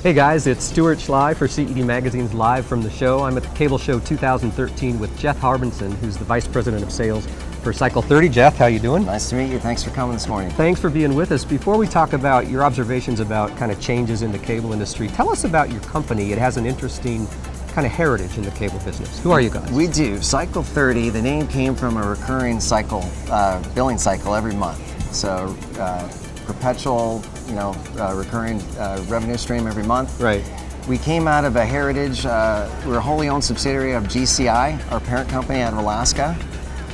Hey guys, it's Stuart Schley for CED Magazine's Live from the Show. I'm at the Cable Show 2013 with Jeth Harbinson, who's the Vice President of Sales for Cycle 30. Jeth, how you doing? Nice to meet you. Thanks for coming this morning. Thanks for being with us. Before we talk about your observations about kind of changes in the cable industry, tell us about your company. It has an interesting kind of heritage in the cable business. Who are you guys? We do. Cycle 30, the name came from a recurring cycle, billing cycle every month. So perpetual, recurring revenue stream every month. Right. We came out of a heritage, we're a wholly owned subsidiary of GCI, our parent company out of Alaska.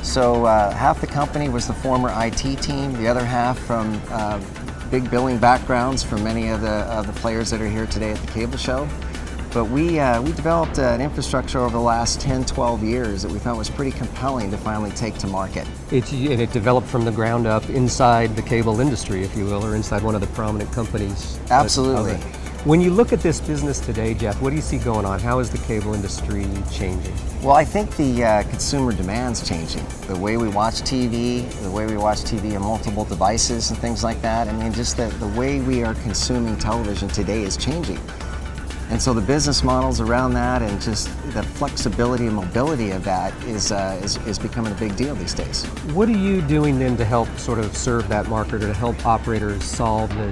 So half the company was the former IT team, the other half from big billing backgrounds from many of the players that are here today at the cable show. But we developed an infrastructure over the last 10, 12 years that we found was pretty compelling to finally take to market. And it developed from the ground up inside the cable industry, if you will, or inside one of the prominent companies. Absolutely. When you look at this business today, Jeff, what do you see going on? How is the cable industry changing? Well, I think the consumer demand's changing. The way we watch TV, on multiple devices and things like that. I mean, just the way we are consuming television today is changing. And so the business models around that and just the flexibility and mobility of that is becoming a big deal these days. What are you doing then to help sort of serve that market or to help operators solve the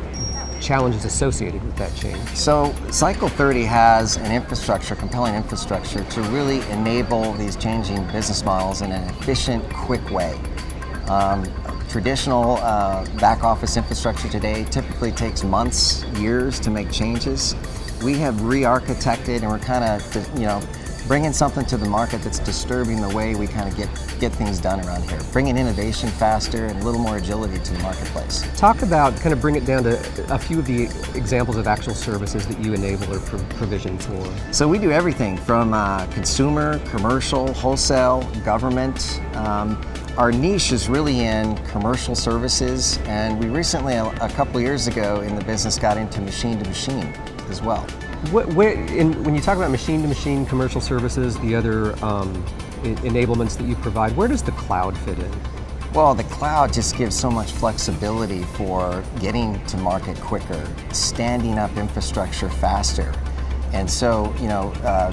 challenges associated with that change? So Cycle 30 has an infrastructure, compelling infrastructure to really enable these changing business models in an efficient, quick way. Traditional back office infrastructure today typically takes months, years to make changes. We have re-architected and we're kind of, bringing something to the market that's disturbing the way we kind of get things done around here. Bringing innovation faster and a little more agility to the marketplace. Talk about, kind of bring it down to a few of the examples of actual services that you enable or provision for. So we do everything from consumer, commercial, wholesale, government. Our niche is really in commercial services, and we recently, a couple of years ago in the business, got into machine-to-machine as well. When you talk about machine-to-machine commercial services, the other enablements that you provide, where does the cloud fit in? Well, the cloud just gives so much flexibility for getting to market quicker, standing up infrastructure faster. And so,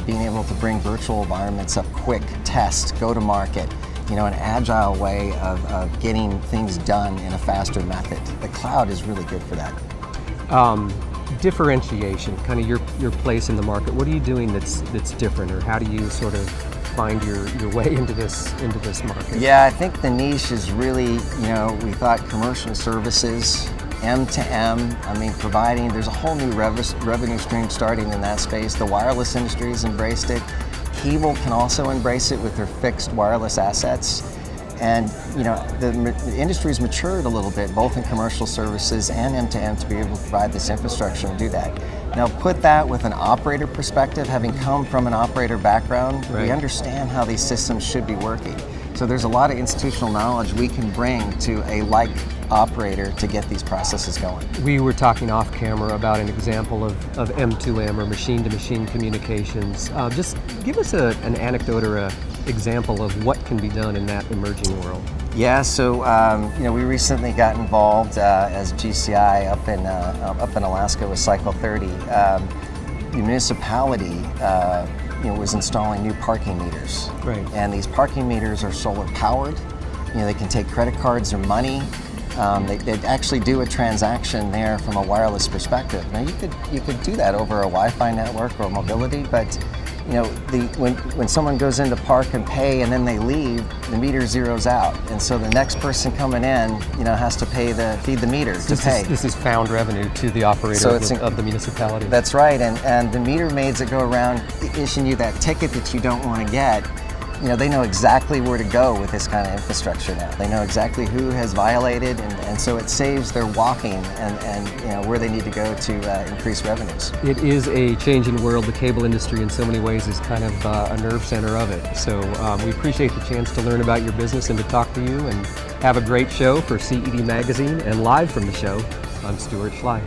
being able to bring virtual environments up quick, test, go to market, an agile way of getting things done in a faster method. The cloud is really good for that. Differentiation, kind of your place in the market. What are you doing that's different, or how do you sort of find your way into this market? Yeah, I think the niche is really, we thought commercial services, M2M, there's a whole new revenue stream starting in that space. The wireless industry has embraced it. Cable can also embrace it with their fixed wireless assets. And the industry's matured a little bit, both in commercial services and M2M, to be able to provide this infrastructure and do that. Now put that with an operator perspective, having come from an operator background, right. We understand how these systems should be working. So there's a lot of institutional knowledge we can bring to a like operator to get these processes going. We were talking off camera about an example of M2M or machine-to-machine communications. Just give us an anecdote or an example of what can be done in that emerging world. Yeah, so we recently got involved as GCI up in Alaska with Cycle 30. The municipality was installing new parking meters. Right. And these parking meters are solar powered. They can take credit cards or money. They actually do a transaction there from a wireless perspective. Now you could do that over a Wi-Fi network or mobility, but when someone goes in to park and pay and then they leave, the meter zeroes out, and so the next person coming in, has to feed the meter to pay. This is found revenue to the operator of the municipality. That's right, and the meter maids that go around issuing you that ticket that you don't want to get, they know exactly where to go with this kind of infrastructure now. They know exactly who has violated, and so it saves their walking and where they need to go to increase revenues. It is a changing world. The cable industry in so many ways is kind of a nerve center of it. So we appreciate the chance to learn about your business and to talk to you, and have a great show for CED Magazine. And live from the show, I'm Stuart Schley.